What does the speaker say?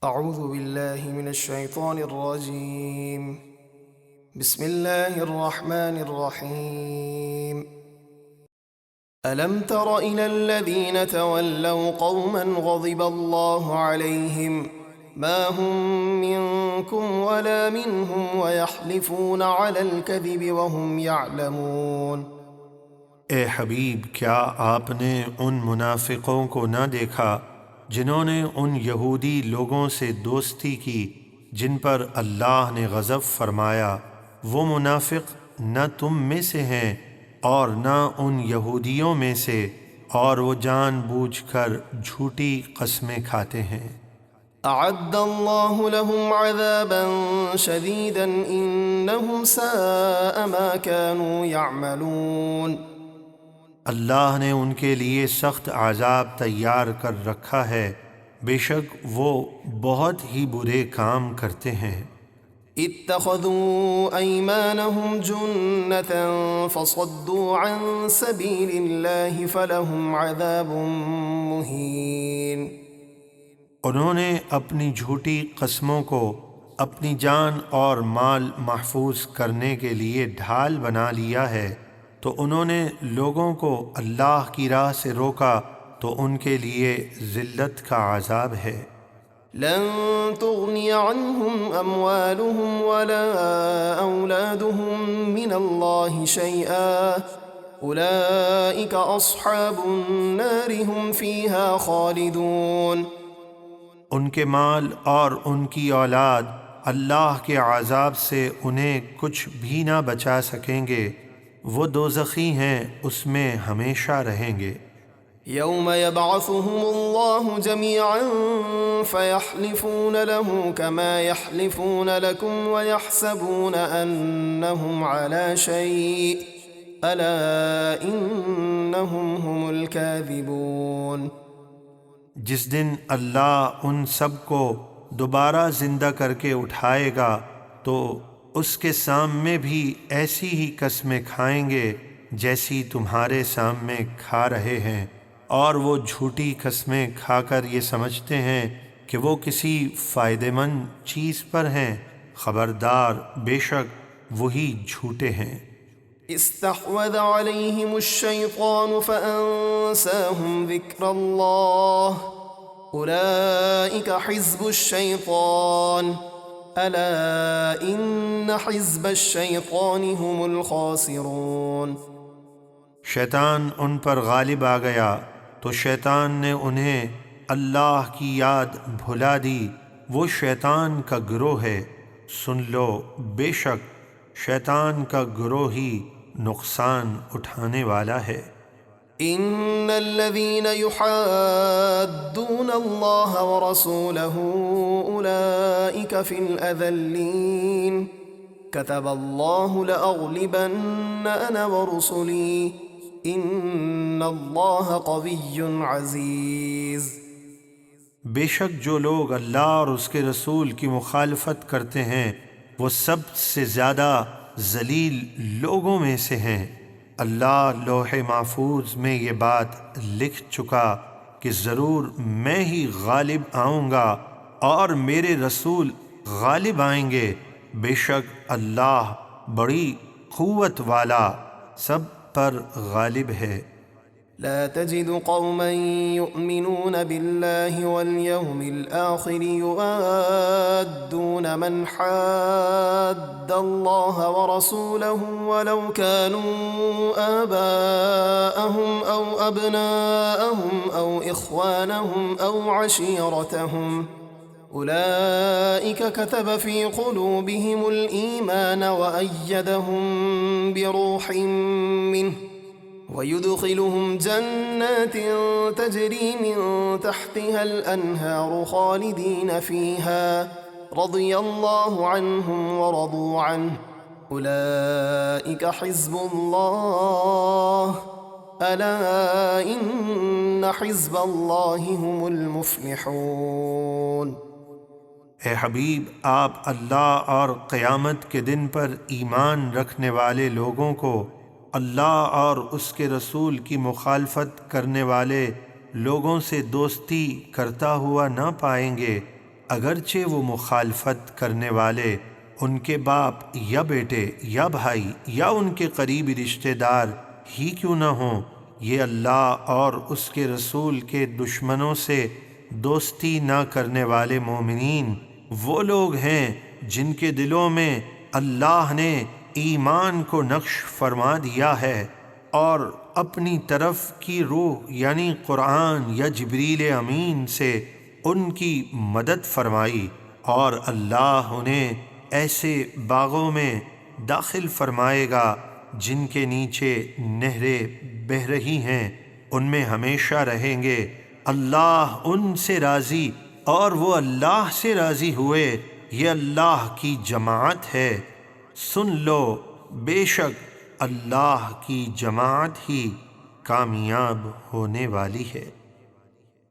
أعوذ بالله من الشيطان الرجيم. بسم الله الرحمن الرحيم. ألم تر إلى الذين تولوا قوما غضب الله عليهم ما هم منكم ولا منهم ويحلفون على الكذب وهم يعلمون. اے حبیب، کیا آپ نے ان منافقوں کو نہ دیکھا جنہوں نے ان یہودی لوگوں سے دوستی کی جن پر اللہ نے غضب فرمایا؟ وہ منافق نہ تم میں سے ہیں اور نہ ان یہودیوں میں سے، اور وہ جان بوجھ کر جھوٹی قسمیں کھاتے ہیں۔ أعد الله لهم عذابا شديدا إنهم ساء ما كانوا يعملون. اللہ نے ان کے لیے سخت عذاب تیار کر رکھا ہے، بے شک وہ بہت ہی برے کام کرتے ہیں۔ اتخذوا أيمانهم جنة فصدوا عن سبيل الله فلهم عذاب مهين. انہوں نے اپنی جھوٹی قسموں کو اپنی جان اور مال محفوظ کرنے کے لیے ڈھال بنا لیا ہے، تو انہوں نے لوگوں کو اللہ کی راہ سے روکا تو ان کے لیے ذلت کا عذاب ہے۔ لن تغني عنهم أموالهم ولا أولادهم من الله شيئا أولئك أصحاب النار هم فيها خالدون. ان کے مال اور ان کی اولاد اللہ کے عذاب سے انہیں کچھ بھی نہ بچا سکیں گے، وہ دوزخی ہیں، اس میں ہمیشہ رہیں گے۔ يوم يبعثهم الله جميعا فيحلفون له كما يحلفون لكم ويحسبون أنهم على شيء ألا إنهم هم الكاذبون. جس دن اللہ ان سب کو دوبارہ زندہ کر کے اٹھائے گا تو اس کے سامنے بھی ایسی ہی قسمیں کھائیں گے جیسی تمہارے سامنے کھا رہے ہیں، اور وہ جھوٹی قسمیں کھا کر یہ سمجھتے ہیں کہ وہ کسی فائدہ مند چیز پر ہیں۔ خبردار، بے شک وہی جھوٹے ہیں۔ استحوذ عليهم الشيطان فأنساهم ذكر الله أولئك حزب الشيطان ألا إن حزب الشيطان هم الخاسرون. شیطان ان پر غالب آ گیا تو شیطان نے انہیں اللہ کی یاد بھلا دی، وہ شیطان کا گروہ ہے۔ سن لو، بے شک شیطان کا گروہ ہی نقصان اٹھانے والا ہے۔ ان الذين يحادون الله ورسوله اولئك في الاذلين كتب الله لأغلبن انا ورسلي ان الله قوي عزيز. بے شک جو لوگ اللہ اور اس کے رسول کی مخالفت کرتے ہیں وہ سب سے زیادہ ذلیل لوگوں میں سے ہیں۔ اللہ لوح محفوظ میں یہ بات لکھ چکا کہ ضرور میں ہی غالب آؤں گا اور میرے رسول غالب آئیں گے، بے شک اللہ بڑی قوت والا سب پر غالب ہے۔ لا تجد قوما يؤمنون بالله واليوم الآخر يوادون من حاد الله ورسوله ولو كانوا آباءهم أو أبناءهم أو إخوانهم أو عشيرتهم أولئك كتب في قلوبهم الإيمان وأيدهم بروح منه ويدخلهم جنات تجري من تحتها الأنهار خالدين فيها رضي الله عنهم ورضوا عنه أولئك حزب الله ألا إن حزب الله هم المفلحون. اے حبیب، آپ اللہ اور قیامت کے دن پر ایمان رکھنے والے لوگوں کو اللہ اور اس کے رسول کی مخالفت کرنے والے لوگوں سے دوستی کرتا ہوا نہ پائیں گے، اگرچہ وہ مخالفت کرنے والے ان کے باپ یا بیٹے یا بھائی یا ان کے قریبی رشتہ دار ہی کیوں نہ ہوں۔ یہ اللہ اور اس کے رسول کے دشمنوں سے دوستی نہ کرنے والے مومنین وہ لوگ ہیں جن کے دلوں میں اللہ نے ایمان کو نقش فرما دیا ہے اور اپنی طرف کی روح یعنی قرآن یا جبریل امین سے ان کی مدد فرمائی، اور اللہ انہیں ایسے باغوں میں داخل فرمائے گا جن کے نیچے نہریں بہہ رہی ہیں، ان میں ہمیشہ رہیں گے۔ اللہ ان سے راضی اور وہ اللہ سے راضی ہوئے، یہ اللہ کی جماعت ہے۔ سن لو، بے شک اللہ کی جماعت ہی کامیاب ہونے والی ہے۔